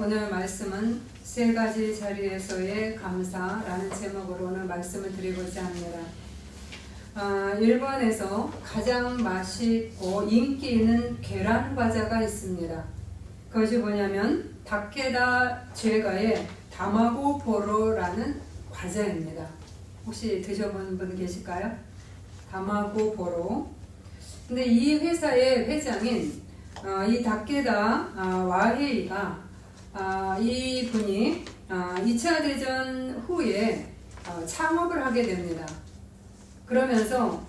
오늘 말씀은 세 가지 자리에서의 감사라는 제목으로 오늘 말씀을 드리고자 합니다. 일본에서 가장 맛있고 인기 있는 계란 과자가 있습니다. 그것이 뭐냐면 다케다 제과의 다마고 보로라는 과자입니다. 혹시 드셔본 분 계실까요? 다마고 보로. 근데 이 회사의 회장인 이 다케다 와헤이가 이 분이 2차 대전 후에 창업을 하게 됩니다. 그러면서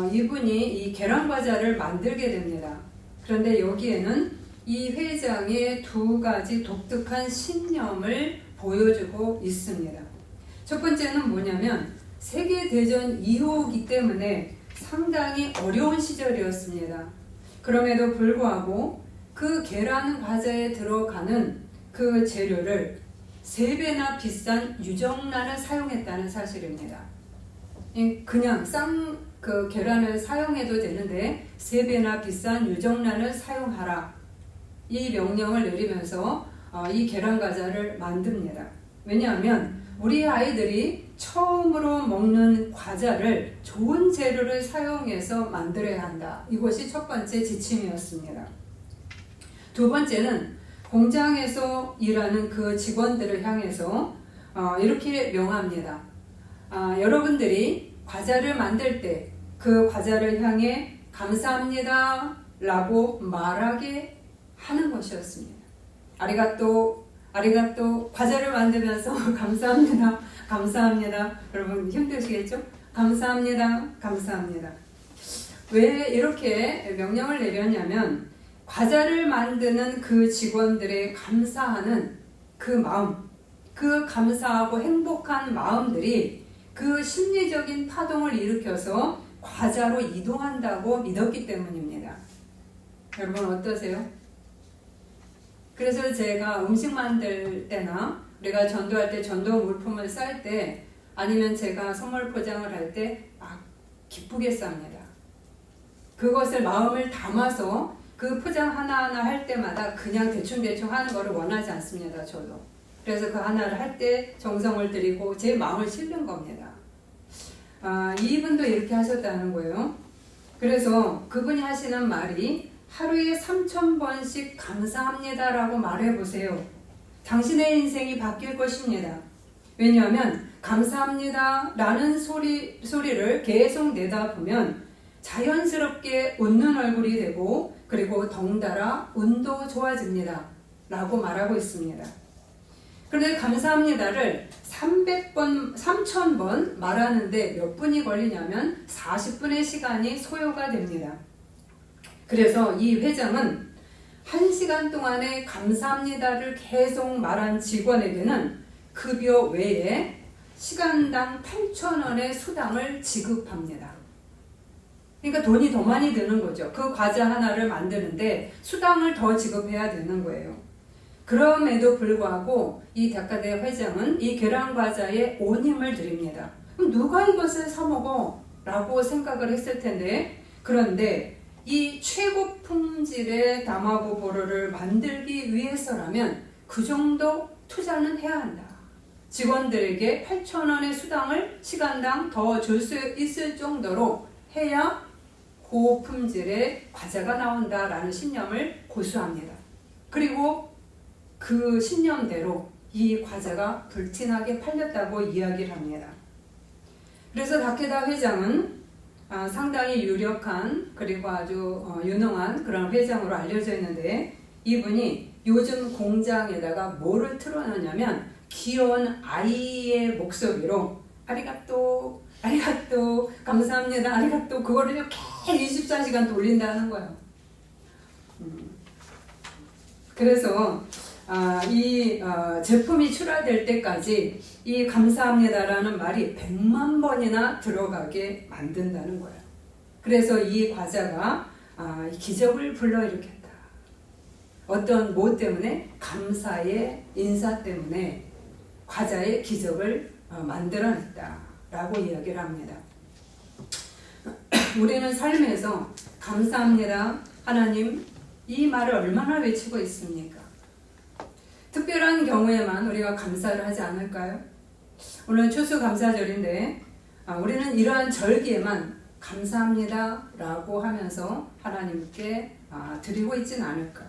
이분이 이 계란 과자를 만들게 됩니다. 그런데 여기에는 이 회장의 두 가지 독특한 신념을 보여주고 있습니다. 첫 번째는 뭐냐면 세계대전 이후이기 때문에 상당히 어려운 시절이었습니다. 그럼에도 불구하고 그 계란 과자에 들어가는 그 재료를 3배나 비싼 유정란을 사용했다는 사실입니다. 그냥 그 계란을 사용해도 되는데 3배나 비싼 유정란을 사용하라. 이 명령을 내리면서 이 계란 과자를 만듭니다. 왜냐하면 우리 아이들이 처음으로 먹는 과자를 좋은 재료를 사용해서 만들어야 한다. 이것이 첫 번째 지침이었습니다. 두 번째는 공장에서 일하는 그 직원들을 향해서 이렇게 명합니다. 여러분들이 과자를 만들 때 그 과자를 향해 감사합니다 라고 말하게 하는 것이었습니다. 아리가또 과자를 만들면서 감사합니다 감사합니다. 여러분 힘드시겠죠? 감사합니다 왜 이렇게 명령을 내렸냐면 과자를 만드는 그 직원들의 감사하는 그 마음, 그 감사하고 행복한 마음들이 그 심리적인 파동을 일으켜서 과자로 이동한다고 믿었기 때문입니다. 여러분 어떠세요? 그래서 제가 음식 만들 때나 우리가 전도할 때 전도 물품을 쌀 때 아니면 제가 선물 포장을 할 때 막 기쁘게 쌉니다. 그것을 마음을 담아서 그 포장 하나하나 할 때마다 그냥 대충 하는 거를 원하지 않습니다. 저도. 그래서 그 하나를 할 때 정성을 들이고 제 마음을 실는 겁니다. 이분도 이렇게 하셨다는 거예요. 그래서 그분이 하시는 말이 하루에 3,000번씩 감사합니다라고 말해보세요. 당신의 인생이 바뀔 것입니다. 왜냐하면 감사합니다 라는 소리를 계속 내다 보면 자연스럽게 웃는 얼굴이 되고 그리고 덩달아 운도 좋아집니다 라고 말하고 있습니다. 그런데 감사합니다를 3,000번 말하는데 몇 분이 걸리냐면 40분의 시간이 소요가 됩니다. 그래서 이 회장은 1시간 동안에 감사합니다를 계속 말한 직원에게는 급여 외에 시간당 8,000원의 수당을 지급합니다. 그러니까 돈이 더 많이 드는 거죠. 그 과자 하나를 만드는데 수당을 더 지급해야 되는 거예요. 그럼에도 불구하고 이 다카다 회장은 이 계란 과자에 온 힘을 들입니다. 그럼 누가 이것을 사 먹어? 라고 생각을 했을 텐데 그런데 이 최고 품질의 다마고 보로를 만들기 위해서라면 그 정도 투자는 해야 한다. 직원들에게 8,000원의 수당을 시간당 더 줄 수 있을 정도로 해야 고품질의 과자가 나온다라는 신념을 고수합니다. 그리고 그 신념대로 이 과자가 불티나게 팔렸다고 이야기를 합니다. 그래서 다케다 회장은 상당히 유력한 그리고 아주 유능한 그런 회장으로 알려져 있는데 이분이 요즘 공장에다가 뭐를 틀어놓냐면 귀여운 아이의 목소리로 아리가또 감사합니다 아리가또 그거를 이렇게 24시간 돌린다는 거예요. 그래서 이 제품이 출하될 때까지 이 감사합니다라는 말이 100만 번이나 들어가게 만든다는 거예요. 그래서 이 과자가 기적을 불러일으켰다. 어떤 뭐 때문에? 감사의 인사 때문에 과자의 기적을 만들어냈다 라고 이야기를 합니다. 우리는 삶에서 감사합니다 하나님 이 말을 얼마나 외치고 있습니까? 특별히 경우에만 우리가 감사를 하지 않을까요? 오늘 추수감사절인데 우리는 이러한 절기에만 감사합니다 라고 하면서 하나님께 드리고 있지는 않을까요?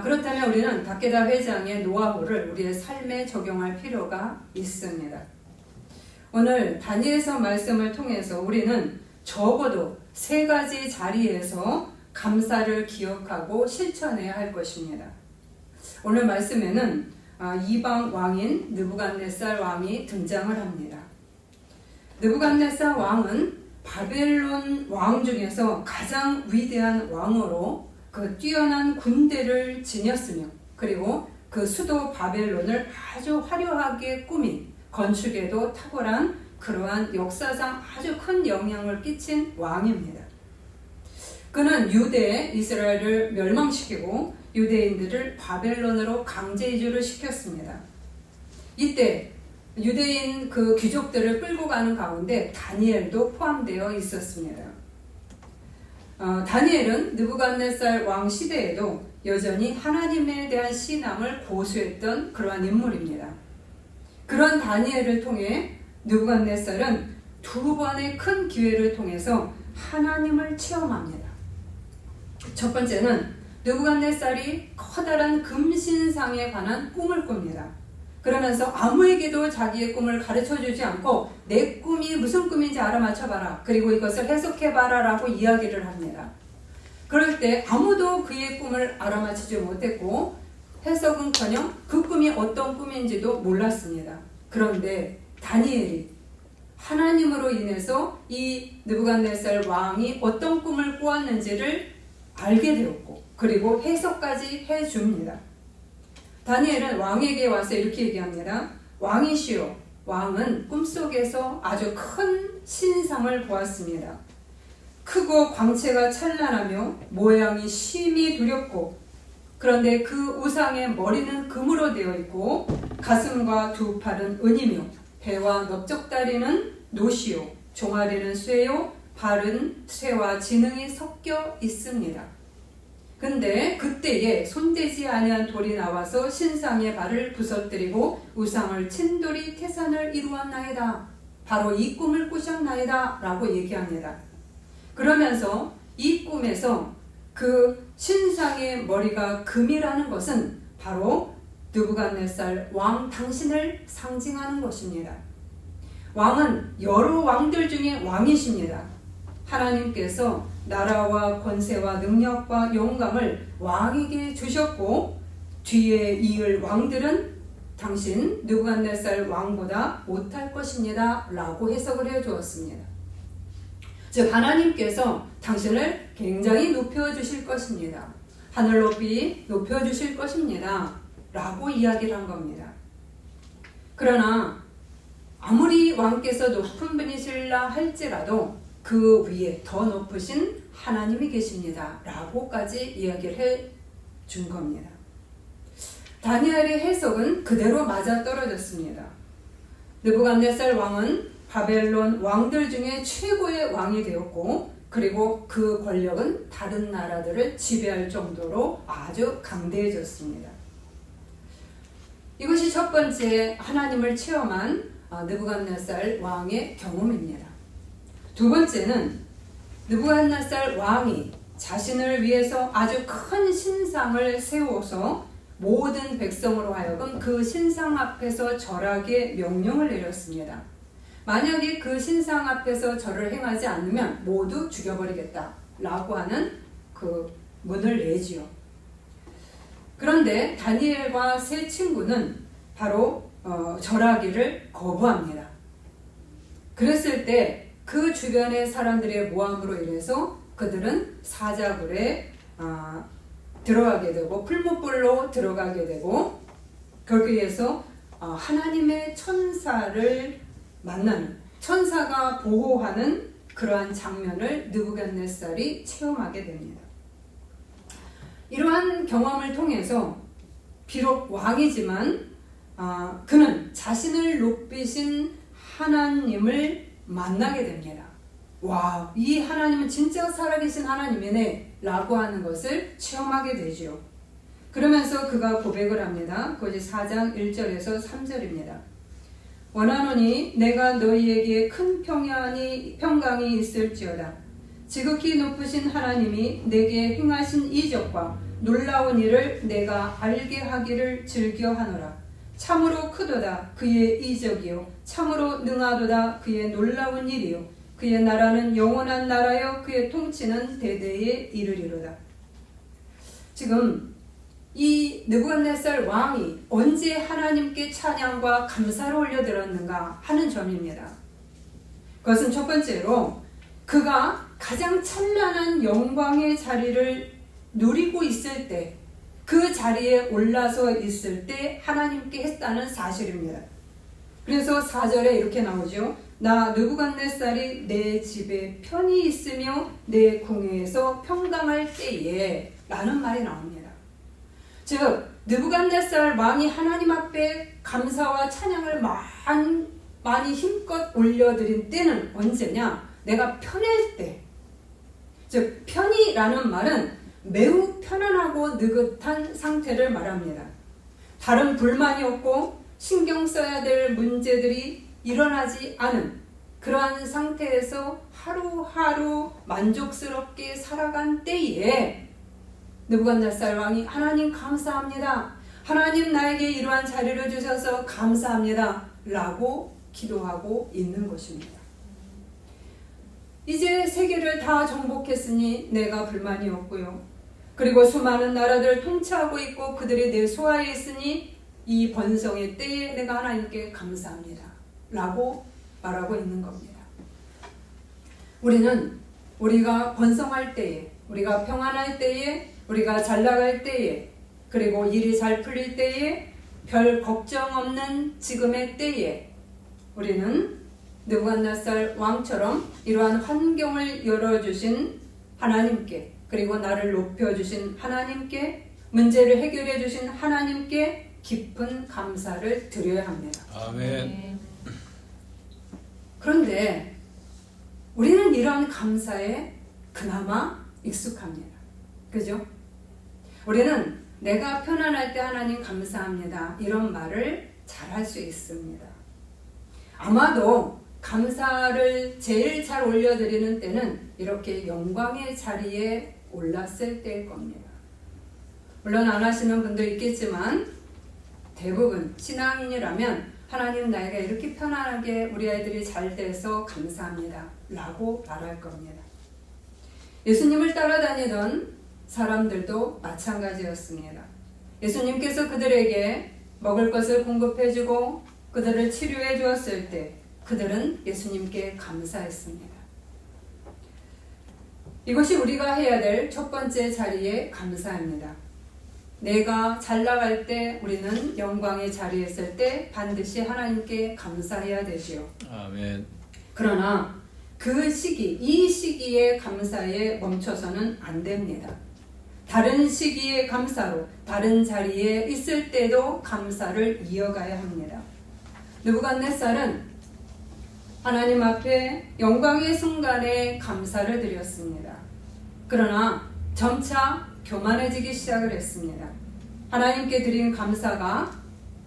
그렇다면 우리는 다케다 회장의 노하우를 우리의 삶에 적용할 필요가 있습니다. 오늘 다니엘서 말씀을 통해서 우리는 적어도 3가지 자리에서 감사를 기억하고 실천해야 할 것입니다. 오늘 말씀에는 이방 왕인 느부갓네살 왕이 등장을 합니다. 느부갓네살 왕은 바벨론 왕 중에서 가장 위대한 왕으로 그 뛰어난 군대를 지녔으며 그리고 그 수도 바벨론을 아주 화려하게 꾸민 건축에도 탁월한 그러한 역사상 아주 큰 영향을 끼친 왕입니다. 그는 유대 이스라엘을 멸망시키고 유대인들을 바벨론으로 강제 이주를 시켰습니다. 이때 유대인 그 귀족들을 끌고 가는 가운데 다니엘도 포함되어 있었습니다. 다니엘은 느부갓네살 왕 시대에도 여전히 하나님에 대한 신앙을 고수했던 그러한 인물입니다. 그런 다니엘을 통해 느부갓네살은 2번의 큰 기회를 통해서 하나님을 체험합니다. 첫 번째는 느부갓네살이 커다란 금신상에 관한 꿈을 꿉니다. 그러면서 아무에게도 자기의 꿈을 가르쳐주지 않고 내 꿈이 무슨 꿈인지 알아맞혀봐라. 그리고 이것을 해석해봐라 라고 이야기를 합니다. 그럴 때 아무도 그의 꿈을 알아맞히지 못했고 해석은커녕 그 꿈이 어떤 꿈인지도 몰랐습니다. 그런데 다니엘이 하나님으로 인해서 이 느부갓네살 왕이 어떤 꿈을 꾸었는지를 알게 되었고 그리고 해석까지 해줍니다. 다니엘은 왕에게 와서 이렇게 얘기합니다. 왕이시여, 왕은 꿈속에서 아주 큰 신상을 보았습니다. 크고 광채가 찬란하며 모양이 심히 두렵고 그런데 그 우상의 머리는 금으로 되어 있고 가슴과 2 팔은 은이며 배와 넓적다리는 노시요 종아리는 쇠요 발은 쇠와 진흥이 섞여 있습니다. 근데 그때에 손대지 아니한 돌이 나와서 신상의 발을 부서뜨리고 우상을 친돌이 태산을 이루었나이다. 바로 이 꿈을 꾸셨나이다 라고 얘기합니다. 그러면서 이 꿈에서 그 신상의 머리가 금이라는 것은 바로 느부갓네살 왕 당신을 상징하는 것입니다. 왕은 여러 왕들 중에 왕이십니다. 하나님께서 나라와 권세와 능력과 영광을 왕에게 주셨고 뒤에 이을 왕들은 당신 느부갓네살 왕보다 못할 것입니다 라고 해석을 해주었습니다. 즉 하나님께서 당신을 굉장히 높여주실 것입니다. 하늘 높이 높여주실 것입니다 라고 이야기를 한 겁니다. 그러나 아무리 왕께서 높은 분이실라 할지라도 그 위에 더 높으신 하나님이 계십니다 라고까지 이야기를 해준 겁니다. 다니엘의 해석은 그대로 맞아떨어졌습니다. 느부갓네살 왕은 바벨론 왕들 중에 최고의 왕이 되었고 그리고 그 권력은 다른 나라들을 지배할 정도로 아주 강대해졌습니다. 이것이 첫 번째 하나님을 체험한 느부갓네살 왕의 경험입니다. 2번째는 느부갓네살 왕이 자신을 위해서 아주 큰 신상을 세워서 모든 백성으로 하여금 그 신상 앞에서 절하게 명령을 내렸습니다. 만약에 그 신상 앞에서 절을 행하지 않으면 모두 죽여버리겠다 라고 하는 그 문을 내지요. 그런데 다니엘과 세 친구는 바로 절하기를 거부합니다. 그랬을 때 그 주변의 사람들의 모함으로 인해서 그들은 사자굴에 들어가게 되고 풀무불로 들어가게 되고 거기에서 하나님의 천사를 만나는 천사가 보호하는 그러한 장면을 느부갓네살이 체험하게 됩니다. 이러한 경험을 통해서 비록 왕이지만 그는 자신을 높이신 하나님을 만나게 됩니다. 와, 이 하나님은 진짜 살아계신 하나님이네 라고 하는 것을 체험하게 되죠. 그러면서 그가 고백을 합니다. 그것이 4장 1절에서 3절입니다. 원하노니 내가 너희에게 큰 평강이 있을지어다. 지극히 높으신 하나님이 내게 행하신 이적과 놀라운 일을 내가 알게 하기를 즐겨하노라. 참으로 크도다 그의 이적이요 참으로 능하도다 그의 놀라운 일이요 그의 나라는 영원한 나라요 그의 통치는 대대에 이르리로다. 지금 이 느부갓네살 왕이 언제 하나님께 찬양과 감사를 올려드렸는가 하는 점입니다. 그것은 첫 번째로 그가 가장 찬란한 영광의 자리를 누리고 있을 때, 그 자리에 올라서 있을 때 하나님께 했다는 사실입니다. 그래서 4절에 이렇게 나오죠. 나 느부갓네살이 내 집에 편히 있으며 내 궁에서 평강할 때에 라는 말이 나옵니다. 즉 느부갓네살 왕이 하나님 앞에 감사와 찬양을 많이 힘껏 올려드린 때는 언제냐? 내가 편할 때. 즉 편히라는 말은 매우 편안하고 느긋한 상태를 말합니다. 다른 불만이 없고 신경 써야 될 문제들이 일어나지 않은 그러한 상태에서 하루하루 만족스럽게 살아간 때에 느부갓네살 왕이 하나님 감사합니다. 하나님 나에게 이러한 자리를 주셔서 감사합니다. 라고 기도하고 있는 것입니다. 이제 세계를 다 정복했으니 내가 불만이 없고요. 그리고 수많은 나라들을 통치하고 있고 그들이 내 수하에 있으니 이 번성의 때에 내가 하나님께 감사합니다. 라고 말하고 있는 겁니다. 우리가 번성할 때에, 우리가 평안할 때에, 우리가 잘 나갈 때에, 그리고 일이 잘 풀릴 때에, 별 걱정 없는 지금의 때에 우리는 느부갓네살 왕처럼 이러한 환경을 열어주신 하나님께, 그리고 나를 높여주신 하나님께, 문제를 해결해 주신 하나님께 깊은 감사를 드려야 합니다. 아멘. 그런데 우리는 이런 감사에 그나마 익숙합니다. 그죠? 우리는 내가 편안할 때 하나님 감사합니다. 이런 말을 잘할 수 있습니다. 아마도 감사를 제일 잘 올려드리는 때는 이렇게 영광의 자리에 올랐을 때일 겁니다. 물론 안 하시는 분도 있겠지만 대부분 신앙인이라면 하나님 나에게 이렇게 편안하게 우리 아이들이 잘 돼서 감사합니다. 라고 말할 겁니다. 예수님을 따라다니던 사람들도 마찬가지였습니다. 예수님께서 그들에게 먹을 것을 공급해주고 그들을 치료해 주었을 때 그들은 예수님께 감사했습니다. 이것이 우리가 해야 될 첫 번째 자리에 감사입니다. 내가 잘 나갈 때 우리는 영광의 자리에 있을 때 반드시 하나님께 감사해야 되지요. 아멘. 그러나 그 시기, 이 시기의 감사에 멈춰서는 안 됩니다. 다른 시기의 감사로 다른 자리에 있을 때도 감사를 이어가야 합니다. 느부갓네살은 하나님 앞에 영광의 순간에 감사를 드렸습니다. 그러나 점차 교만해지기 시작을 했습니다. 하나님께 드린 감사가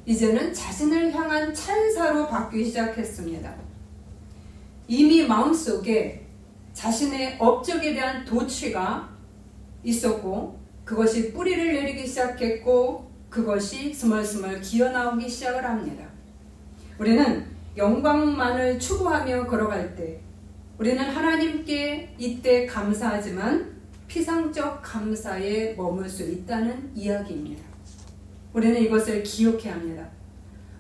이제는 자신을 향한 찬사로 바뀌기 시작했습니다. 이미 마음속에 자신의 업적에 대한 도취가 있었고 그것이 뿌리를 내리기 시작했고 그것이 스멀스멀 기어나오기 시작을 합니다. 우리는 영광만을 추구하며 걸어갈 때 우리는 하나님께 이때 감사하지만 피상적 감사에 머물 수 있다는 이야기입니다. 우리는 이것을 기억해야 합니다.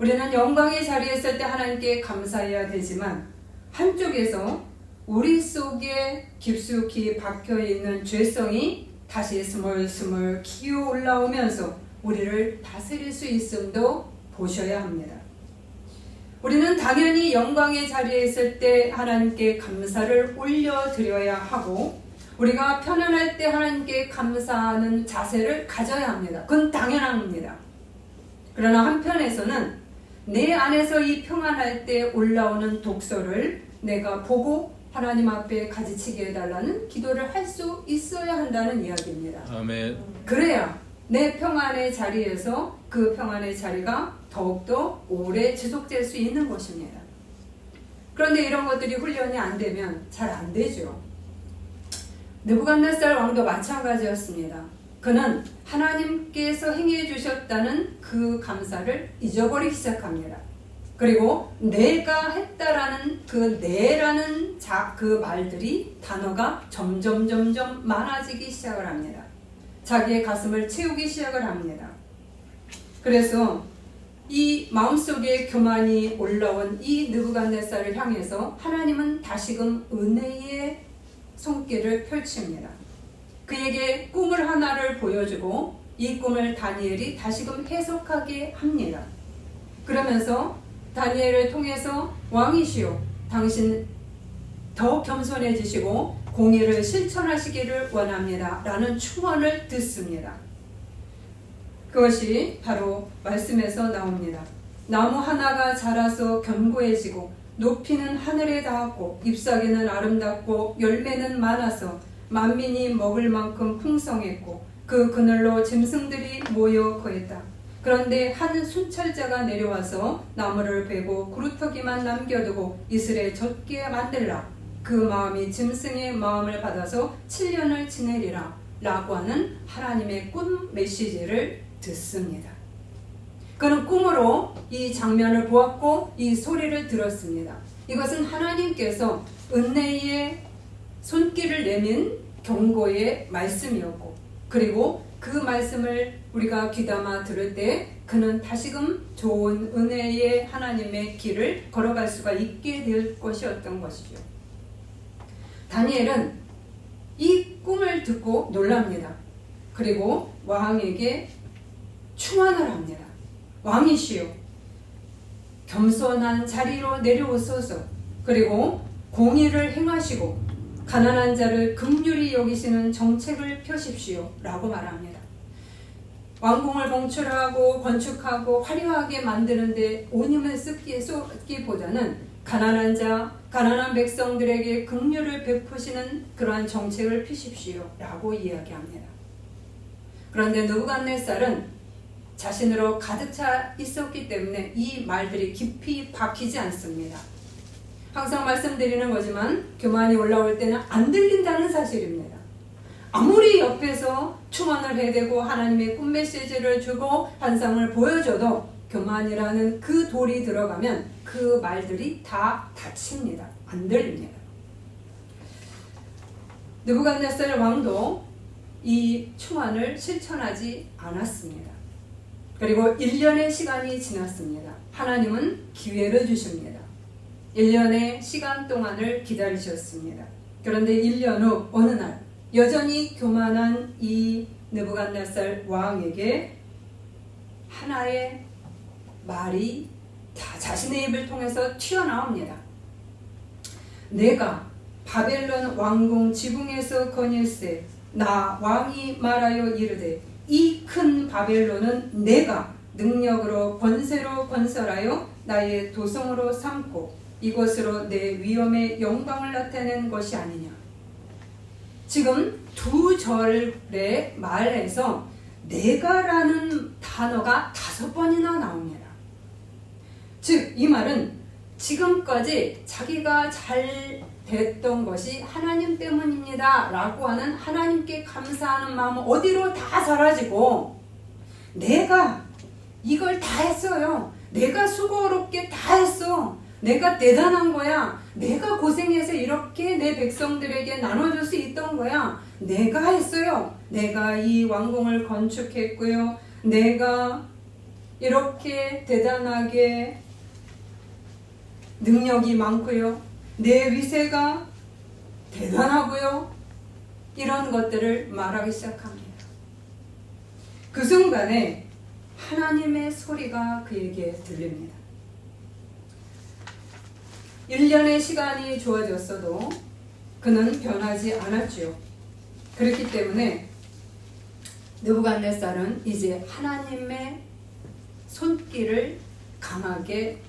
우리는 영광의 자리에 있을 때 하나님께 감사해야 되지만 한쪽에서 우리 속에 깊숙이 박혀있는 죄성이 다시 스멀스멀 기어 올라오면서 우리를 다스릴 수 있음도 보셔야 합니다. 우리는 당연히 영광의 자리에 있을 때 하나님께 감사를 올려드려야 하고 우리가 편안할 때 하나님께 감사하는 자세를 가져야 합니다. 그건 당연합니다. 그러나 한편에서는 내 안에서 이 평안할 때 올라오는 독소를 내가 보고 하나님 앞에 가지치게 해달라는 기도를 할 수 있어야 한다는 이야기입니다. 아멘. 그래야 내 평안의 자리에서 그 평안의 자리가 더욱더 오래 지속될 수 있는 것입니다. 그런데 이런 것들이 훈련이 안 되면 잘 안 되죠. 느부갓네살 왕도 마찬가지였습니다. 그는 하나님께서 행해 주셨다는 그 감사를 잊어버리기 시작합니다. 그리고 내가 했다라는 그 내라는 그 말들이 단어가 점점 많아지기 시작을 합니다. 자기의 가슴을 채우기 시작을 합니다. 그래서 이 마음속에 교만이 올라온 이 느부갓네살을 향해서 하나님은 다시금 은혜의 손길을 펼칩니다. 그에게 꿈을 하나를 보여주고 이 꿈을 다니엘이 다시금 해석하게 합니다. 그러면서 다니엘을 통해서 왕이시오, 당신 더 겸손해지시고 공의를 실천하시기를 원합니다 라는 축원을 듣습니다. 그것이 바로 말씀에서 나옵니다. 나무 하나가 자라서 견고해지고 높이는 하늘에 닿았고 잎사귀는 아름답고 열매는 많아서 만민이 먹을 만큼 풍성했고 그 그늘로 짐승들이 모여 거했다. 그런데 한 순찰자가 내려와서 나무를 베고 구루터기만 남겨두고 이슬에 젖게 만들라. 그 마음이 짐승의 마음을 받아서 7년을 지내리라 라고 하는 하나님의 꿈 메시지를 듣습니다. 그는 꿈으로 이 장면을 보았고 이 소리를 들었습니다. 이것은 하나님께서 은혜의 손길을 내민 경고의 말씀이었고, 그리고 그 말씀을 우리가 귀담아 들을 때 그는 다시금 좋은 은혜의 하나님의 길을 걸어갈 수가 있게 될 것이었던 것이죠. 다니엘은 이 꿈을 듣고 놀랍니다. 그리고 왕에게 충원을 합니다. 왕이시여, 겸손한 자리로 내려오소서. 그리고 공의를 행하시고 가난한 자를 긍휼히 여기시는 정책을 펴십시오 라고 말합니다. 왕궁을 건축하고 화려하게 만드는데 온 힘을 쏟기보다는 가난한 자, 가난한 백성들에게 긍휼을 베푸시는 그러한 정책을 펴십시오 라고 이야기합니다. 그런데 느부갓네살은 자신으로 가득 차 있었기 때문에 이 말들이 깊이 박히지 않습니다. 항상 말씀드리는 거지만 교만이 올라올 때는 안 들린다는 사실입니다. 아무리 옆에서 충원을 해대고 하나님의 꿈 메시지를 주고 환상을 보여줘도 교만이라는 그 돌이 들어가면 그 말들이 다 닫힙니다. 안 들립니다. 느부갓네살 왕도 이 충원을 실천하지 않았습니다. 그리고 1년의 시간이 지났습니다. 하나님은 기회를 주십니다. 1년의 시간 동안을 기다리셨습니다. 그런데 1년 후 어느 날 여전히 교만한 이 느부갓네살 왕에게 하나의 말이 자신의 입을 통해서 튀어나옵니다. 내가 바벨론 왕궁 지붕에서 거닐세 나 왕이 말하여 이르되 이 큰 바벨론은 내가 능력으로 권세로 건설하여 나의 도성으로 삼고 이것으로 내 위엄의 영광을 나타낸 것이 아니냐. 지금 두 절의 말에서 내가라는 단어가 5번이나 나옵니다. 즉 이 말은 지금까지 자기가 잘 됐던 것이 하나님 때문입니다 라고 하는 하나님께 감사하는 마음은 어디로 다 사라지고 내가 이걸 다 했어요. 내가 수고롭게 다 했어. 내가 대단한 거야. 내가 고생해서 이렇게 내 백성들에게 나눠줄 수 있던 거야. 내가 했어요. 내가 이 왕궁을 건축했고요. 내가 이렇게 대단하게 능력이 많고요. 내 위세가 대단하고요. 이런 것들을 말하기 시작합니다. 그 순간에 하나님의 소리가 그에게 들립니다. 1년의 시간이 주어졌어도 그는 변하지 않았지요. 그렇기 때문에 느부갓네살은 이제 하나님의 손길을 강하게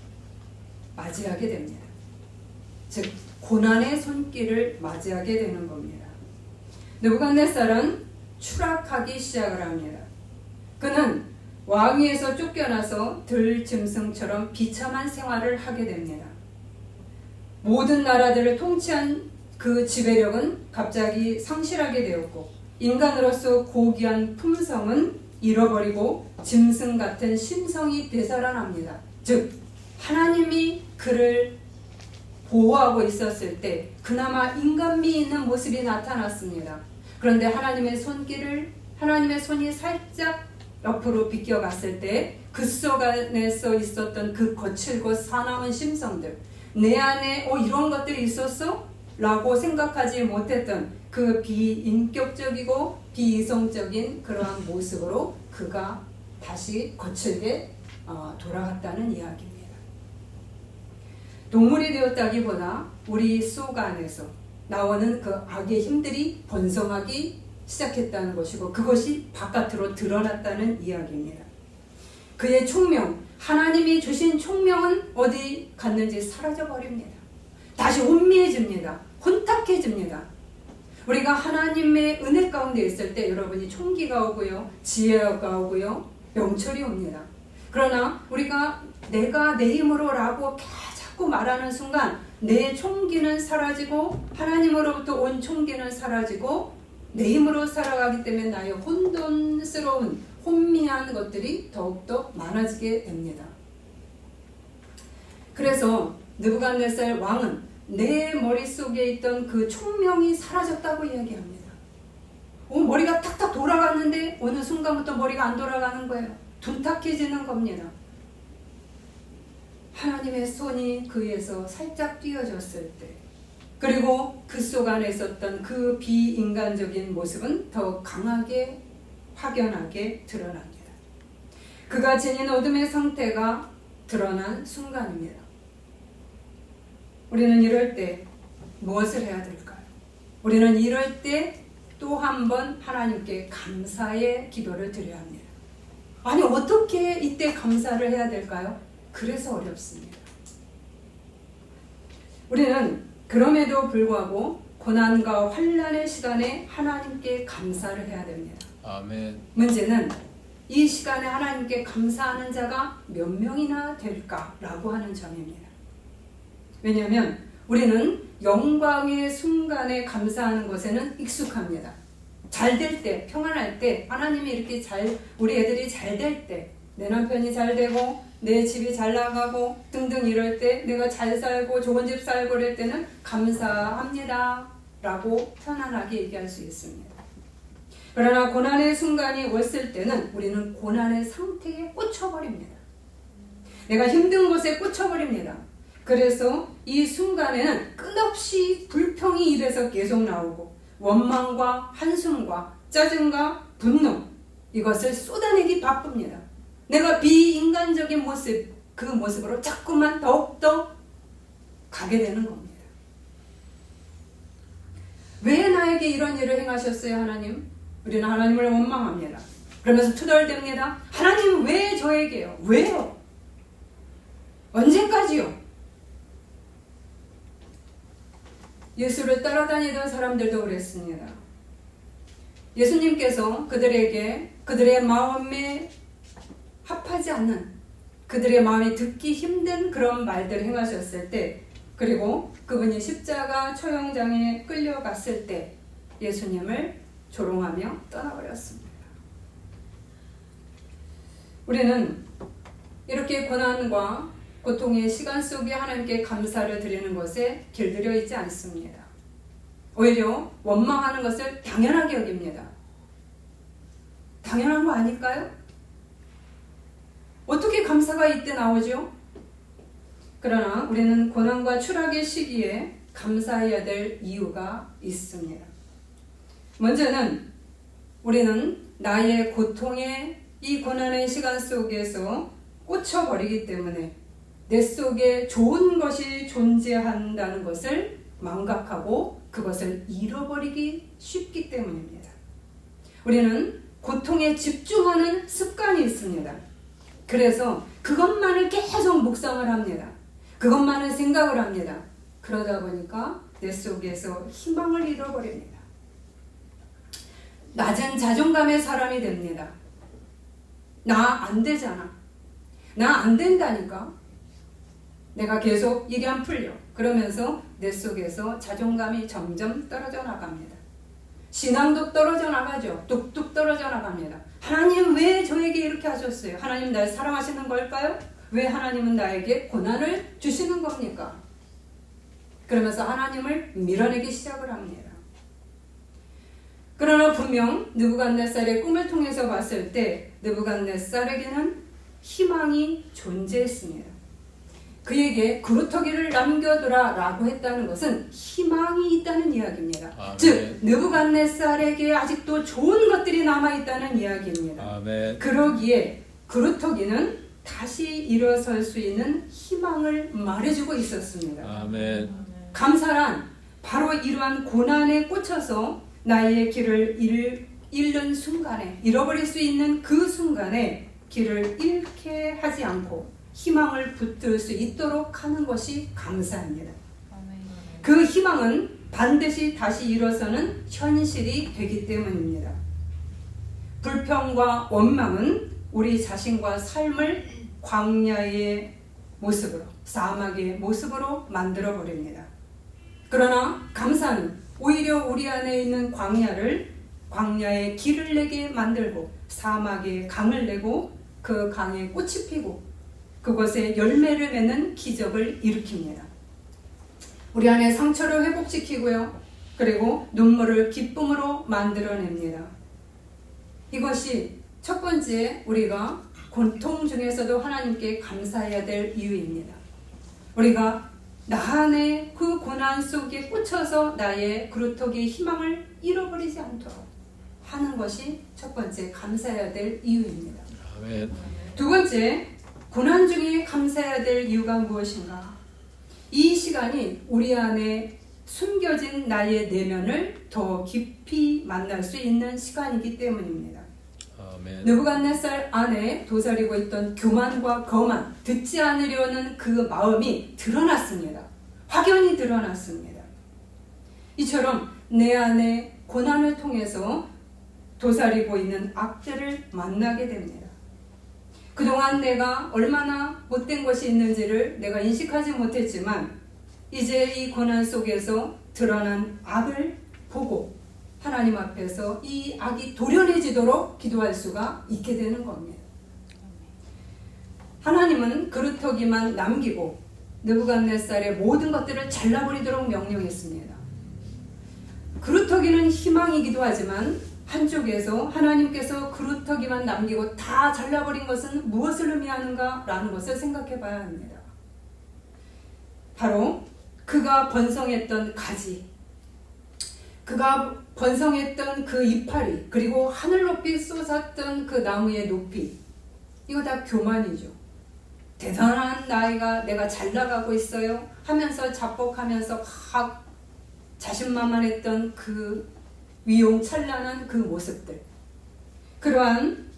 맞이하게 됩니다. 즉 고난의 손길을 맞이하게 되는 겁니다. 느부갓네살은 추락하기 시작을 합니다. 그는 왕위에서 쫓겨나서 들짐승처럼 비참한 생활을 하게 됩니다. 모든 나라들을 통치한 그 지배력은 갑자기 상실하게 되었고 인간으로서 고귀한 품성은 잃어버리고 짐승 같은 심성이 되살아납니다. 즉 하나님이 그를 보호하고 있었을 때 그나마 인간미 있는 모습이 나타났습니다. 그런데 하나님의 손이 살짝 옆으로 비껴갔을 때 그 속 안에서 있었던 그 거칠고 사나운 심성들, 내 안에 이런 것들이 있었어? 라고 생각하지 못했던 그 비인격적이고 비이성적인 그러한 모습으로 그가 다시 거칠게 돌아갔다는 이야기입니다. 동물이 되었다기보다 우리 속 안에서 나오는 그 악의 힘들이 번성하기 시작했다는 것이고 그것이 바깥으로 드러났다는 이야기입니다. 그의 총명, 하나님이 주신 총명은 어디 갔는지 사라져버립니다. 다시 혼미해집니다. 혼탁해집니다. 우리가 하나님의 은혜 가운데 있을 때 여러분이 총기가 오고요, 지혜가 오고요, 명철이 옵니다. 그러나 우리가 내가 내 힘으로 라고 자꾸 말하는 순간 내 총기는 사라지고 하나님으로부터 온 총기는 사라지고 내 힘으로 살아가기 때문에 나의 혼돈스러운 혼미한 것들이 더욱더 많아지게 됩니다. 그래서 느부갓네살 왕은 내 머릿속에 있던 그 총명이 사라졌다고 이야기합니다. 머리가 탁탁 돌아갔는데 어느 순간부터 머리가 안 돌아가는 거예요. 둔탁해지는 겁니다. 하나님의 손이 그에서 살짝 띄어졌을 때 그리고 그 속 안에 있었던 그 비인간적인 모습은 더 강하게 확연하게 드러납니다. 그가 지닌 어둠의 상태가 드러난 순간입니다. 우리는 이럴 때 무엇을 해야 될까요? 우리는 이럴 때 또 한 번 하나님께 감사의 기도를 드려야 합니다. 아니 어떻게 이때 감사를 해야 될까요? 그래서 어렵습니다. 우리는 그럼에도 불구하고 고난과 환난의 시간에 하나님께 감사를 해야 됩니다. 아멘. 문제는 이 시간에 하나님께 감사하는 자가 몇 명이나 될까라고 하는 점입니다. 왜냐하면 우리는 영광의 순간에 감사하는 것에는 익숙합니다. 잘 될 때, 평안할 때, 하나님이 이렇게 우리 애들이 잘 될 때, 내 남편이 잘 되고 내 집이 잘 나가고 등등 이럴 때 내가 잘 살고 좋은 집 살고 이럴 때는 감사합니다 라고 편안하게 얘기할 수 있습니다. 그러나 고난의 순간이 왔을 때는 우리는 고난의 상태에 꽂혀버립니다. 내가 힘든 곳에 꽂혀버립니다. 그래서 이 순간에는 끝없이 불평이 입에서 계속 나오고 원망과 한숨과 짜증과 분노 이것을 쏟아내기 바쁩니다. 내가 비인간적인 모습, 그 모습으로 자꾸만 더욱더 가게 되는 겁니다. 왜 나에게 이런 일을 행하셨어요, 하나님? 우리는 하나님을 원망합니다. 그러면서 투덜댑니다. 하나님 왜 저에게요? 왜요? 언제까지요? 예수를 따라다니던 사람들도 그랬습니다. 예수님께서 그들에게 그들의 마음에 합하지 않는 그들의 마음이 듣기 힘든 그런 말들을 행하셨을 때 그리고 그분이 십자가 처형장에 끌려갔을 때 예수님을 조롱하며 떠나버렸습니다. 우리는 이렇게 고난과 고통의 시간 속에 하나님께 감사를 드리는 것에 길들여 있지 않습니다. 오히려 원망하는 것을 당연하게 여깁니다. 당연한 거 아닐까요? 어떻게 감사가 이때 나오죠? 그러나 우리는 고난과 추락의 시기에 감사해야 될 이유가 있습니다. 먼저는 우리는 나의 고통의 이 고난의 시간 속에서 꽂혀버리기 때문에 내 속에 좋은 것이 존재한다는 것을 망각하고 그것을 잃어버리기 쉽기 때문입니다. 우리는 고통에 집중하는 습관이 있습니다. 그래서 그것만을 계속 묵상을 합니다. 그것만을 생각을 합니다. 그러다 보니까 내 속에서 희망을 잃어버립니다. 낮은 자존감의 사람이 됩니다. 나 안 되잖아. 나 안 된다니까. 내가 계속 일이 안 풀려. 그러면서 내 속에서 자존감이 점점 떨어져 나갑니다. 신앙도 떨어져 나가죠. 뚝뚝 떨어져 나갑니다. 하나님 왜 저에게 이렇게 하셨어요? 하나님 날 사랑하시는 걸까요? 왜 하나님은 나에게 고난을 주시는 겁니까? 그러면서 하나님을 밀어내기 시작을 합니다. 그러나 분명 느부갓네살의 꿈을 통해서 봤을 때 느부갓네살에게는 희망이 존재했습니다. 그에게 그루터기를 남겨두라 라고 했다는 것은 희망이 있다는 이야기입니다. 아멘. 즉 느부갓네살에게 아직도 좋은 것들이 남아있다는 이야기입니다. 아멘. 그러기에 그루터기는 다시 일어설 수 있는 희망을 말해주고 있었습니다. 아멘. 감사란 바로 이러한 고난에 꽂혀서 나의 길을 잃는 순간에, 잃어버릴 수 있는 그 순간에 길을 잃게 하지 않고 희망을 붙들 수 있도록 하는 것이 감사입니다. 그 희망은 반드시 다시 일어서는 현실이 되기 때문입니다. 불평과 원망은 우리 자신과 삶을 광야의 모습으로, 사막의 모습으로 만들어 버립니다. 그러나 감사는 오히려 우리 안에 있는 광야의 길을 내게 만들고 사막에 강을 내고 그 강에 꽃이 피고 그것에 열매를 맺는 기적을 일으킵니다. 우리 안에 상처를 회복시키고요. 그리고 눈물을 기쁨으로 만들어냅니다. 이것이 첫 번째 우리가 고통 중에서도 하나님께 감사해야 될 이유입니다. 우리가 나 안에 그 고난 속에 꽂혀서 나의 그루터기의 희망을 잃어버리지 않도록 하는 것이 첫 번째 감사해야 될 이유입니다. 아멘. 두 번째, 고난 중에 감사해야 될 이유가 무엇인가? 이 시간이 우리 안에 숨겨진 나의 내면을 더 깊이 만날 수 있는 시간이기 때문입니다. 아멘. 느부갓네살 안에 도사리고 있던 교만과 거만, 듣지 않으려는 그 마음이 드러났습니다. 확연히 드러났습니다. 이처럼 내 안에 고난을 통해서 도사리고 있는 악들을 만나게 됩니다. 그동안 내가 얼마나 못된 것이 있는지를 내가 인식하지 못했지만 이제 이 고난 속에서 드러난 악을 보고 하나님 앞에서 이 악이 도려내지도록 기도할 수가 있게 되는 겁니다. 하나님은 그루터기만 남기고 느부갓네살의 모든 것들을 잘라버리도록 명령했습니다. 그루터기는 희망이기도 하지만 한쪽에서 하나님께서 그루터기만 남기고 다 잘라버린 것은 무엇을 의미하는가 라는 것을 생각해 봐야 합니다. 바로 그가 번성했던 가지, 그가 번성했던 그 이파리, 그리고 하늘 높이 솟았던 그 나무의 높이, 이거 다 교만이죠. 대단한 나이가 내가 잘 나가고 있어요 하면서 자뻑하면서 막 자신만만했던 그 위용찬란한 그 모습들, 그러한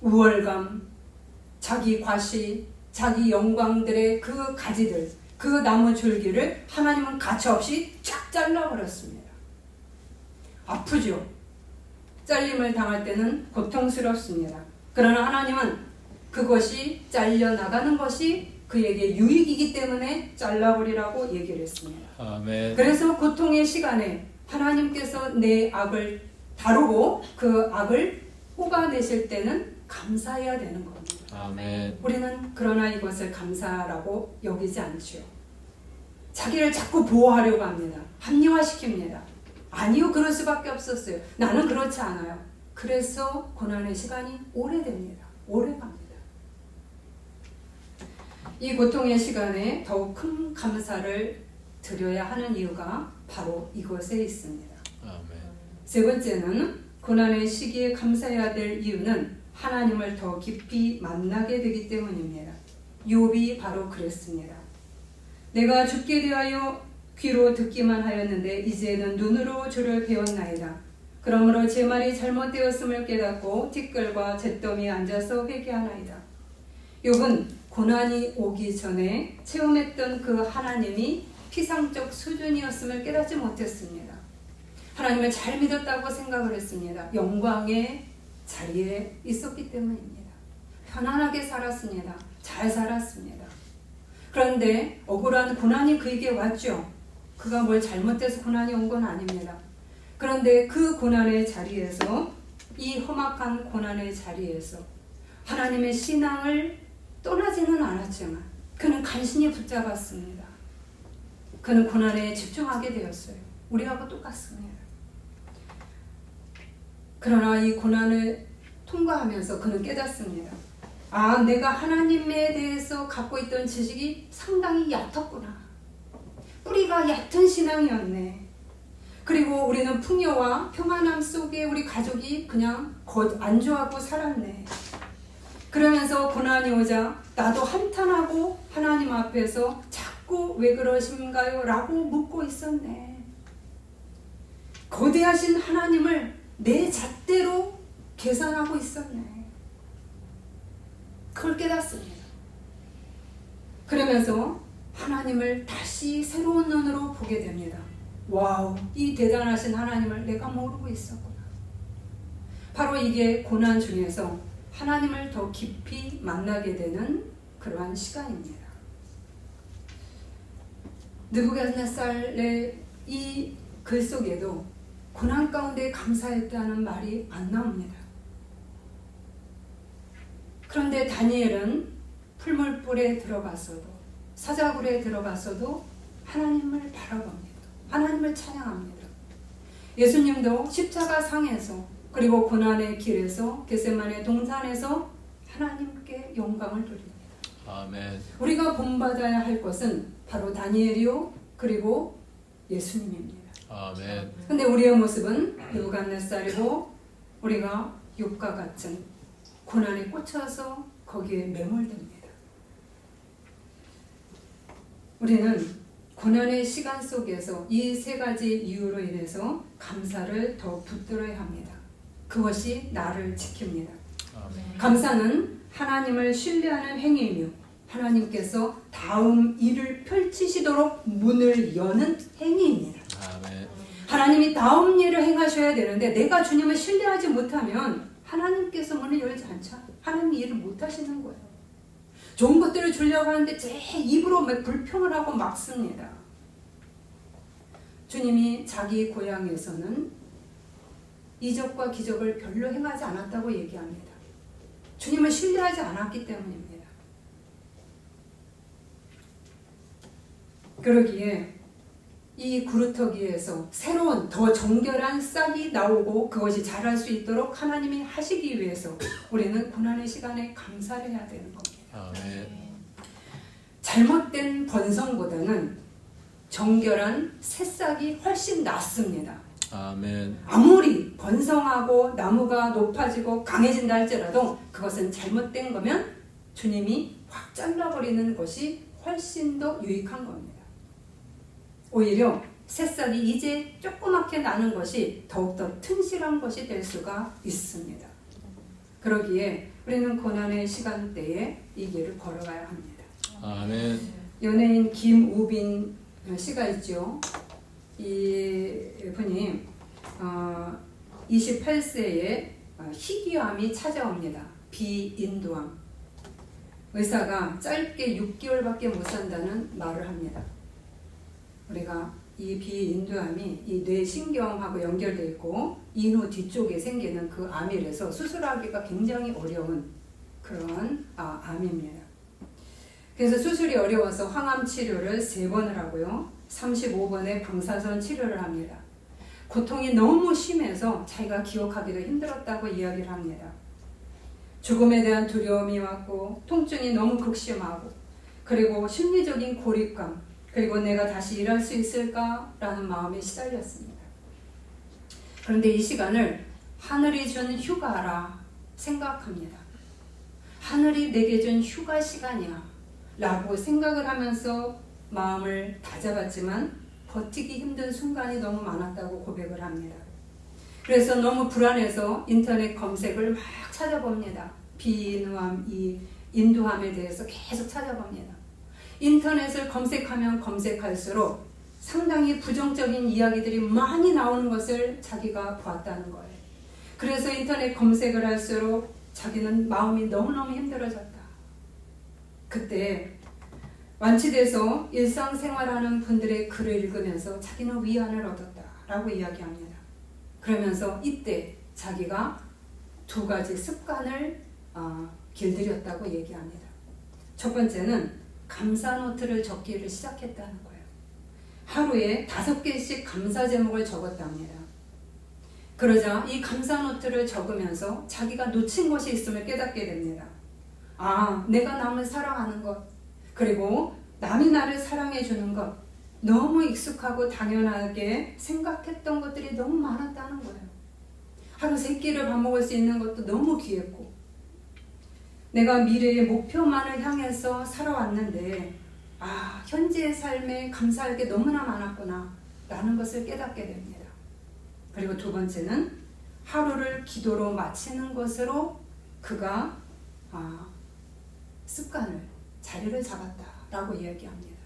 우월감, 자기 과시, 자기 영광들의 그 가지들, 그 나무 줄기를 하나님은 가차없이 쫙 잘라버렸습니다. 아프죠? 잘림을 당할 때는 고통스럽습니다. 그러나 하나님은 그것이 잘려나가는 것이 그에게 유익이기 때문에 잘라버리라고 얘기를 했습니다. 아멘. 그래서 고통의 시간에 하나님께서 내 악을 다루고 그 악을 뽑아내실 때는 감사해야 되는 겁니다. 아멘. 우리는 그러나 이것을 감사라고 여기지 않죠. 자기를 자꾸 보호하려고 합니다. 합리화시킵니다. 아니요, 그럴 수밖에 없었어요. 나는 그렇지 않아요. 그래서 고난의 시간이 오래됩니다. 오래갑니다. 이 고통의 시간에 더욱 큰 감사를 드려야 하는 이유가 바로 이것에 있습니다. 아멘. 세 번째는 고난의 시기에 감사해야 될 이유는 하나님을 더 깊이 만나게 되기 때문입니다. 욥이 바로 그랬습니다. 내가 죽게 대하여 귀로 듣기만 하였는데 이제는 눈으로 주를 배웠나이다. 그러므로 제 말이 잘못되었음을 깨닫고 티끌과 잿더미에 앉아서 회개하나이다. 욥은 고난이 오기 전에 체험했던 그 하나님이 피상적 수준이었음을 깨닫지 못했습니다. 하나님을 잘 믿었다고 생각을 했습니다. 영광의 자리에 있었기 때문입니다. 편안하게 살았습니다. 잘 살았습니다. 그런데 억울한 고난이 그에게 왔죠. 그가 뭘 잘못해서 고난이 온 건 아닙니다. 그런데 그 고난의 자리에서, 이 험악한 고난의 자리에서 하나님의 신앙을 떠나지는 않았지만 그는 간신히 붙잡았습니다. 그는 고난에 집중하게 되었어요. 우리하고 똑같습니다. 그러나 이 고난을 통과하면서 그는 깨닫습니다. 아, 내가 하나님에 대해서 갖고 있던 지식이 상당히 얕았구나. 뿌리가 얕은 신앙이었네. 그리고 우리는 풍요와 평안함 속에 우리 가족이 그냥 안주하고 살았네. 그러면서 고난이 오자 나도 한탄하고 하나님 앞에서 자꾸 왜 그러신가요? 라고 묻고 있었네. 거대하신 하나님을 내 잣대로 계산하고 있었네. 그걸 깨닫습니다. 그러면서 하나님을 다시 새로운 눈으로 보게 됩니다. 와우, 이 대단하신 하나님을 내가 모르고 있었구나. 바로 이게 고난 중에서 하나님을 더 깊이 만나게 되는 그러한 시간입니다. 느부갓네살의 이 글 속에도 고난 가운데 감사했다는 말이 안 나옵니다. 그런데 다니엘은 풀물불에 들어가서도, 사자굴에 들어가서도 하나님을 바라봅니다. 하나님을 찬양합니다. 예수님도 십자가 상에서, 그리고 고난의 길에서, 겟세마네 동산에서 하나님께 영광을 돌립니다. 아멘. 우리가 본받아야 할 것은 바로 다니엘이요, 그리고 예수님입니다. 아멘. 근데 우리의 모습은 느부갓네살이고, 우리가 욥과 같은 고난에 꽂혀서 거기에 매몰됩니다. 우리는 고난의 시간 속에서 이 세 가지 이유로 인해서 감사를 더 붙들어야 합니다. 그것이 나를 지킵니다. 아멘. 감사는 하나님을 신뢰하는 행위이며 하나님께서 다음 일을 펼치시도록 문을 여는 행위입니다. 아멘. 하나님이 다음 일을 행하셔야 되는데 내가 주님을 신뢰하지 못하면 하나님께서 문을 열지 않죠. 하나님이 일을 못 하시는 거예요. 좋은 것들을 주려고 하는데 제 입으로 막 불평을 하고 막습니다. 주님이 자기 고향에서는 이적과 기적을 별로 행하지 않았다고 얘기합니다. 주님을 신뢰하지 않았기 때문입니다. 그러기에 이 구루터기에서 새로운 더 정결한 싹이 나오고 그것이 자랄 수 있도록 하나님이 하시기 위해서 우리는 고난의 시간에 감사를 해야 되는 겁니다. 아멘. 잘못된 번성보다는 정결한 새싹이 훨씬 낫습니다. 아멘. 아무리 번성하고 나무가 높아지고 강해진다 할지라도 그것은 잘못된 거면 주님이 확 잘라버리는 것이 훨씬 더 유익한 겁니다. 오히려 새싹이 이제 조그맣게 나는 것이 더욱더 튼실한 것이 될 수가 있습니다. 그러기에 우리는 고난의 시간대에 이 길을 걸어가야 합니다. 아멘. 연예인 김우빈 씨가 있죠. 이 분이 28세에 희귀암이 찾아옵니다. 비인두암. 의사가 짧게 6개월밖에 못 산다는 말을 합니다. 우리가 이 비인두암이 이 뇌신경하고 연결되어 있고 인후 뒤쪽에 생기는 그 암이라서 수술하기가 굉장히 어려운 그런 암입니다. 그래서 수술이 어려워서 항암 치료를 3번을 하고요. 35번에 방사선 치료를 합니다. 고통이 너무 심해서 자기가 기억하기도 힘들었다고 이야기를 합니다. 죽음에 대한 두려움이 왔고 통증이 너무 극심하고 그리고 심리적인 고립감 그리고 내가 다시 일할 수 있을까라는 마음에 시달렸습니다. 그런데 이 시간을 하늘이 준 휴가라 생각합니다. 하늘이 내게 준 휴가 시간이야 라고 생각을 하면서 마음을 다잡았지만 버티기 힘든 순간이 너무 많았다고 고백을 합니다. 그래서 너무 불안해서 인터넷 검색을 막 찾아봅니다. 비인두암, 이 인두암에 대해서 계속 찾아봅니다. 인터넷을 검색하면 검색할수록 상당히 부정적인 이야기들이 많이 나오는 것을 자기가 보았다는 거예요. 그래서 인터넷 검색을 할수록 자기는 마음이 너무너무 힘들어졌다. 그때 완치돼서 일상생활하는 분들의 글을 읽으면서 자기는 위안을 얻었다라고 이야기합니다. 그러면서 이때 자기가 2가지 습관을 길들였다고 얘기합니다. 첫 번째는 감사 노트를 적기를 시작했다는 거예요. 하루에 5개씩 감사 제목을 적었답니다. 그러자 이 감사 노트를 적으면서 자기가 놓친 것이 있음을 깨닫게 됩니다. 내가 남을 사랑하는 것, 그리고 남이 나를 사랑해 주는 것, 너무 익숙하고 당연하게 생각했던 것들이 너무 많았다는 거예요. 하루 3끼를 밥 먹을 수 있는 것도 너무 귀했고, 내가 미래의 목표만을 향해서 살아왔는데 현재의 삶에 감사할 게 너무나 많았구나 라는 것을 깨닫게 됩니다. 그리고 2번째는 하루를 기도로 마치는 것으로 그가 습관을, 자리를 잡았다라고 이야기합니다.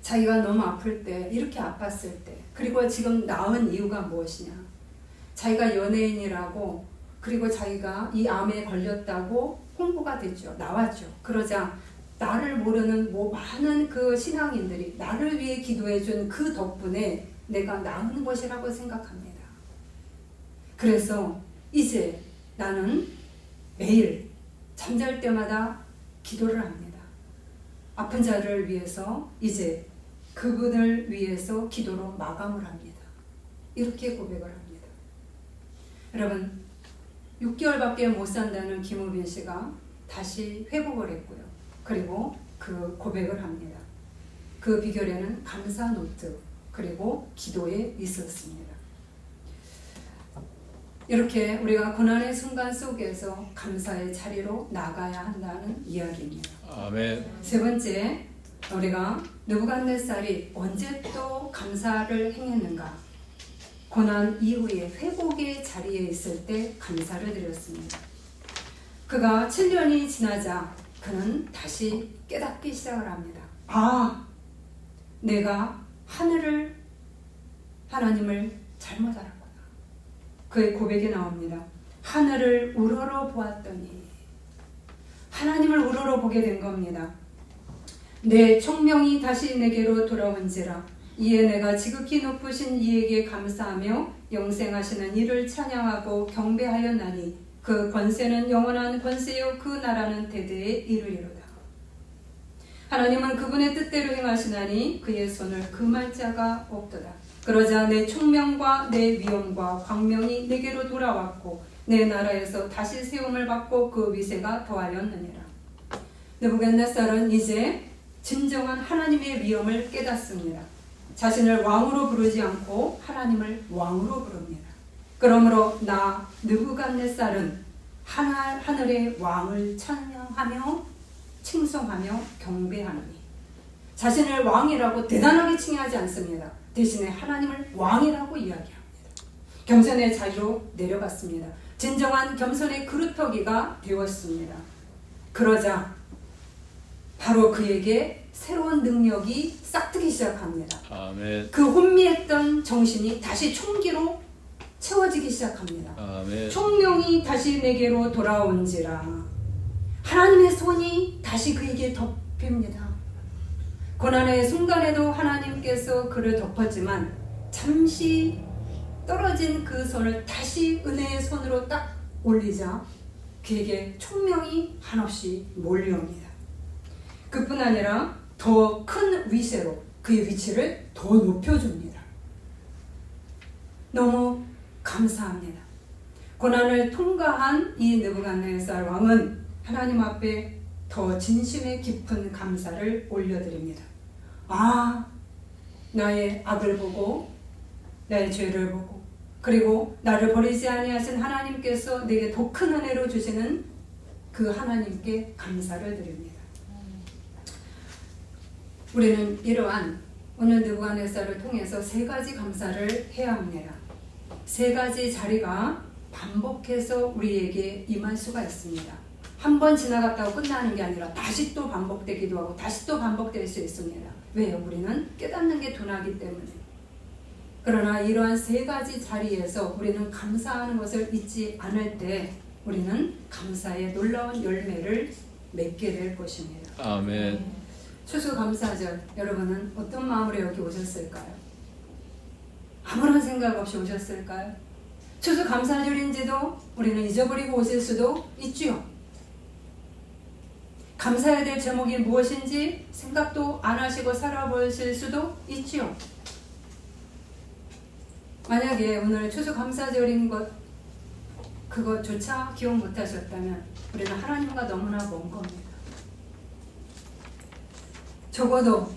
자기가 너무 아플 때, 이렇게 아팠을 때, 그리고 지금 나은 이유가 무엇이냐, 자기가 연예인이라고, 그리고 자기가 이 암에 걸렸다고 홍보가 됐죠. 나왔죠. 그러자 나를 모르는 많은 그 신앙인들이 나를 위해 기도해준 그 덕분에 내가 나은 것이라고 생각합니다. 그래서 이제 나는 매일 잠잘 때마다 기도를 합니다. 아픈 자를 위해서 이제 그분을 위해서 기도로 마감을 합니다. 이렇게 고백을 합니다. 여러분, 6개월밖에 못 산다는 김우빈 씨가 다시 회복을 했고요. 그리고 그 고백을 합니다. 그 비결에는 감사 노트, 그리고 기도에 있었습니다. 이렇게 우리가 고난의 순간 속에서 감사의 자리로 나가야 한다는 이야기입니다. 아멘. 3번째, 우리가 느부갓네살이 언제 또 감사를 행했는가? 고난 이후에 회복의 자리에 있을 때 감사를 드렸습니다. 그가 7년이 지나자 그는 다시 깨닫기 시작을 합니다. 내가 하나님을 잘못 알았구나. 그의 고백이 나옵니다. 하늘을 우러러 보았더니, 하나님을 우러러 보게 된 겁니다. 내 총명이 다시 내게로 돌아온지라. 이에 내가 지극히 높으신 이에게 감사하며 영생하시는 이를 찬양하고 경배하였나니 그 권세는 영원한 권세요 그 나라는 대대에 이르리로다. 하나님은 그분의 뜻대로 행하시나니 그의 손을 금할 자가 없도다. 그러자 내 총명과 내 위엄과 광명이 내게로 돌아왔고 내 나라에서 다시 세움을 받고 그 위세가 더하였느니라. 느부갓네살은 이제 진정한 하나님의 위엄을 깨닫습니다. 자신을 왕으로 부르지 않고 하나님을 왕으로 부릅니다. 그러므로 나 느부갓네살은 하늘의 왕을 찬양하며 칭송하며 경배하노니, 자신을 왕이라고 대단하게 칭하지 않습니다. 대신에 하나님을 왕이라고 이야기합니다. 겸손의 자리로 내려갔습니다. 진정한 겸손의 그루터기가 되었습니다. 그러자 바로 그에게 새로운 능력이 싹트기 시작합니다. 아멘. 그 혼미했던 정신이 다시 총기로 채워지기 시작합니다. 아멘. 총명이 다시 내게로 돌아온지라. 하나님의 손이 다시 그에게 덮입니다. 고난의 순간에도 하나님께서 그를 덮었지만 잠시 떨어진 그 손을 다시 은혜의 손으로 딱 올리자 그에게 총명이 한없이 몰려옵니다. 그뿐 아니라 더 큰 위세로 그의 위치를 더 높여줍니다. 너무 감사합니다. 고난을 통과한 이 느부갓네살 왕은 하나님 앞에 더 진심의 깊은 감사를 올려드립니다. 나의 악을 보고 나의 죄를 보고 그리고 나를 버리지 아니하신 하나님께서 내게 더 큰 은혜로 주시는 그 하나님께 감사를 드립니다. 우리는 이러한 오늘 느부갓네살을 통해서 3가지 감사를 해야 합니다. 3가지 자리가 반복해서 우리에게 임할 수가 있습니다. 한 번 지나갔다고 끝나는 게 아니라 다시 또 반복되기도 하고 다시 또 반복될 수 있습니다. 왜요? 우리는 깨닫는 게 둔하기 때문에. 그러나 이러한 3가지 자리에서 우리는 감사하는 것을 잊지 않을 때 우리는 감사의 놀라운 열매를 맺게 될 것입니다. 아멘. 추수감사절 여러분은 어떤 마음으로 여기 오셨을까요? 아무런 생각 없이 오셨을까요? 추수감사절인지도 우리는 잊어버리고 오실 수도 있지요. 감사해야 될 제목이 무엇인지 생각도 안 하시고 살아보실 수도 있지요. 만약에 오늘 추수감사절인 것 그것조차 기억 못하셨다면 우리는 하나님과 너무나 먼 겁니다. 적어도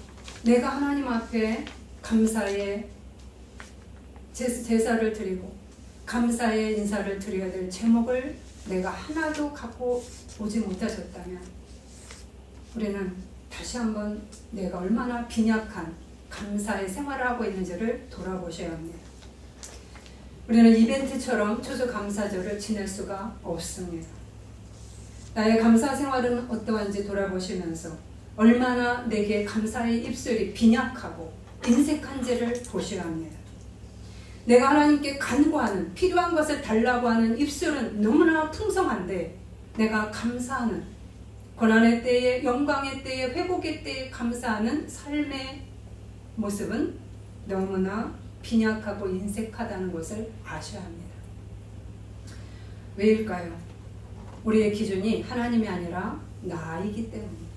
내가 하나님 앞에 감사의 제사를 드리고 감사의 인사를 드려야 될 제목을 내가 하나도 갖고 오지 못하셨다면 우리는 다시 한번 내가 얼마나 빈약한 감사의 생활을 하고 있는지를 돌아보셔야 합니다. 우리는 이벤트처럼 추수감사절을 지낼 수가 없습니다. 나의 감사 생활은 어떠한지 돌아보시면서 얼마나 내게 감사의 입술이 빈약하고 인색한지를 보셔야 합니다. 내가 하나님께 간구하는 필요한 것을 달라고 하는 입술은 너무나 풍성한데 내가 감사하는 고난의 때에 영광의 때에 회복의 때에 감사하는 삶의 모습은 너무나 빈약하고 인색하다는 것을 아셔야 합니다. 왜일까요? 우리의 기준이 하나님이 아니라 나이기 때문입니다.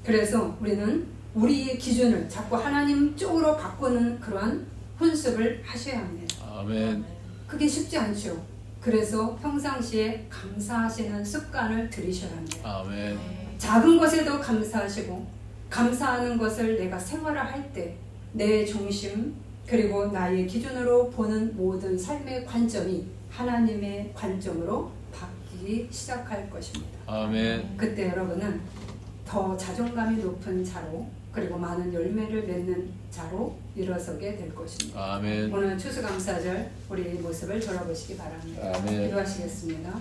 그래서 우리는 우리의 기준을 자꾸 하나님 쪽으로 바꾸는 그러한 훈습을 하셔야 합니다. 아멘. 그게 쉽지 않죠. 그래서 평상시에 감사하시는 습관을 들이셔야 합니다. 아멘. 작은 것에도 감사하시고 감사하는 것을 내가 생활을 할 때 내 중심 그리고 나의 기준으로 보는 모든 삶의 관점이 하나님의 관점으로 바뀌기 시작할 것입니다. 아멘. 그때 여러분은 더 자존감이 높은 자로 그리고 많은 열매를 맺는 자로 일어서게 될 것입니다. 아멘. 오늘 추수감사절 우리의 모습을 돌아보시기 바랍니다. 아멘. 기도하시겠습니다.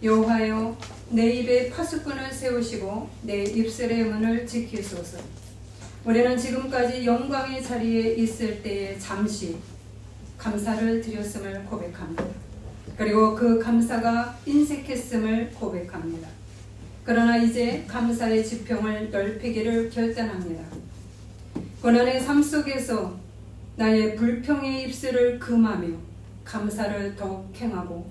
여호와여 내 입에 파수꾼을 세우시고 내 입술의 문을 지키소서. 우리는 지금까지 영광의 자리에 있을 때에 잠시 감사를 드렸음을 고백합니다. 그리고 그 감사가 인색했음을 고백합니다. 그러나 이제 감사의 지평을 넓히기를 결단합니다. 고난의 삶 속에서 나의 불평의 입술을 금하며 감사를 더욱 행하고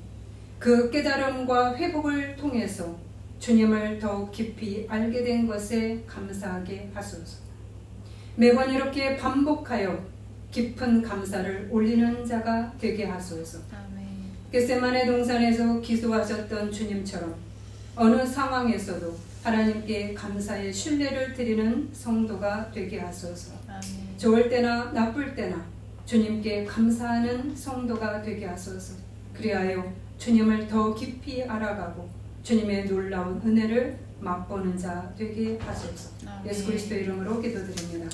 그 깨달음과 회복을 통해서 주님을 더욱 깊이 알게 된 것에 감사하게 하소서. 매번 이렇게 반복하여 깊은 감사를 올리는 자가 되게 하소서. 겟세마네 동산에서 기도하셨던 주님처럼 어느 상황에서도 하나님께 감사의 신뢰를 드리는 성도가 되게 하소서. 아멘. 좋을 때나 나쁠 때나 주님께 감사하는 성도가 되게 하소서. 그리하여 주님을 더 깊이 알아가고 주님의 놀라운 은혜를 맛보는 자 되게 하소서. 아멘. 예수 그리스도 이름으로 기도드립니다.